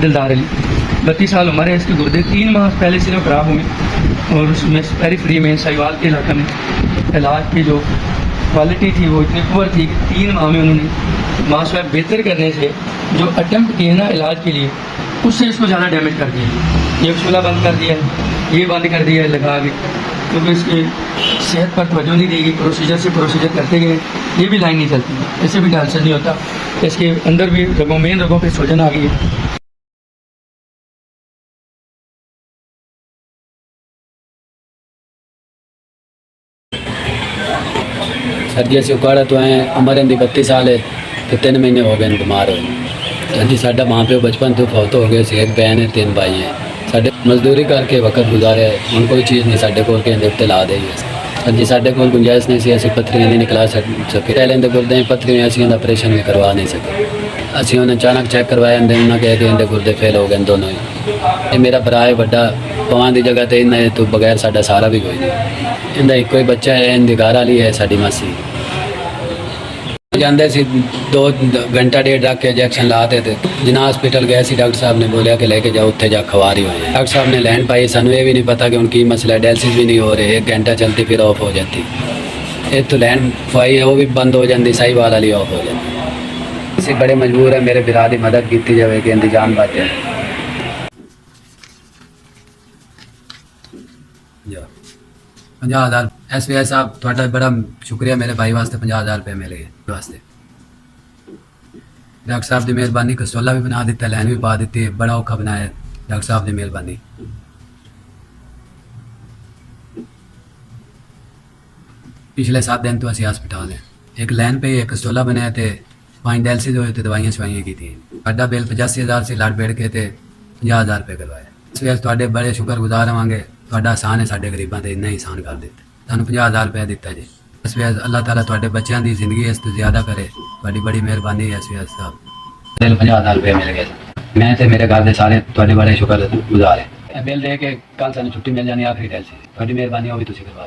दिलदार अली 32 साल उम्र है। इसके गुर्दे 3 माह पहले से ख़राब हुए और उसमें पेरीफ्री में साहिवाल के इलाके में इलाज की जो क्वालिटी थी वो इतनी पुअर थी कि 3 माह में उन्होंने माशा बेहतर करने से जो अटैम्प्ट किए ना इलाज के लिए उससे इसको ज़्यादा डैमेज कर दिया। ये चूल्हा बंद कर दिया, ये बंद कर दिया लगा के, क्योंकि इसकी सेहत पर तवज्जो नहीं देगी। प्रोसीजर से प्रोसीजर करते गए, ये भी लाइन नहीं चलती, इससे भी डायलिसिस नहीं होता। इसके अंदर भी रगों मेन रगों पे सूजन आ गई है। सर जी ਅਸੀਂ ਉਕਾੜਾ ਤੋਂ ਆਏ ਉਮਰ ਇਹਦੀ 32 ਸਾਲ है तो 3 महीने हो गए बीमार होए। हाँ जी साडा माँ प्यो बचपन तो फौत हो गए, एक बहन है 3 भाई हैं। साडे मजदूरी करके वक्त गुजारे, हम कोई चीज़ नहीं साडे कोल के उत्ते ला दी है। हाँ जी साडे कोल गुंजाइश नहीं सी, असीं पत्थरियां नहीं निकला सके। पहले इहदे गुर्दे पत्थरियां असीं इहदा ऑपरेशन भी करवा नहीं सके। असीं उन्हें अचानक चेक करवाया, उन्हें कहा कि इहदे गुर्दे फेल हो गए दोनों ही। ये मेरा भरा है वड्डा, पवां की जगह तो इन्हें तो बगैर साडा सहारा भी कोई नहीं। इनका एक कोई बच्चा है, इनकी घर वाली है साडी मासी। जाते सी 2 घंटा 1.5 रख के इंजैक्शन लाते थे। जिना हॉस्पिटल गए सी, डॉक्टर साहब ने बोलिया कि लेके जाओ उत्थे जा खवारी हो जाए। डॉक्टर साहब ने लैंड पाई, सानू ये भी नहीं पता कि उनकी मसला है। डायलिसिस भी नहीं हो रहे, 1 घंटा चलती फिर ऑफ हो जाती। एक तो लैंड पाई है वो भी बंद हो जाती, साहिवाल वाली ऑफ हो जाती। इसी बड़े मजबूर है, मेरे बिरा की मदद की जाए कि इनकी जान बच जाए। 50,000 SBI साहब थोड़ा बड़ा शुक्रिया, मेरे भाई वास्ते 50,000 रुपये मिल गए वास्ते। डॉक्टर साहब की मेहरबानी, कसोला भी बना दिता, लैन भी पा दी, बड़ा औखा बनाया डॉक्टर साहब की मेहरबानी। पिछले 7 दिन तो असी हस्पताल हैं, एक लैन पे एक कसोला बनाया तो 5 डायलिसिस होए तो दवाइयाँ शवाइयाँ की थी। साडा बिल 85,000 से लड़ बैठ के 50,000 रुपये करवाया। इस वजह थोड़े बड़े शुक्रगुजार होवांगे, थोड़ा आसान है साडे गरीबां ते इन्ना ही आसान कर दिता। सानू 50,000 रुपया दिता जी। इस वजह अल्लाह ताला थोड़े बच्चों की जिंदगी इस तो ज़्यादा करे, थोड़ी बड़ी मेहरबानी है। इस वजह साहब दिल 50,000 रुपये मिल गए। मैं तो मेरे घर के सारे थोड़े बड़े शुक्रगुजार है। बिल दे के कल सानू छुट्टी मिल जानी आखिरी डायलिसिस, थोड़ी मेहरबानी होगी तुसीं करवा।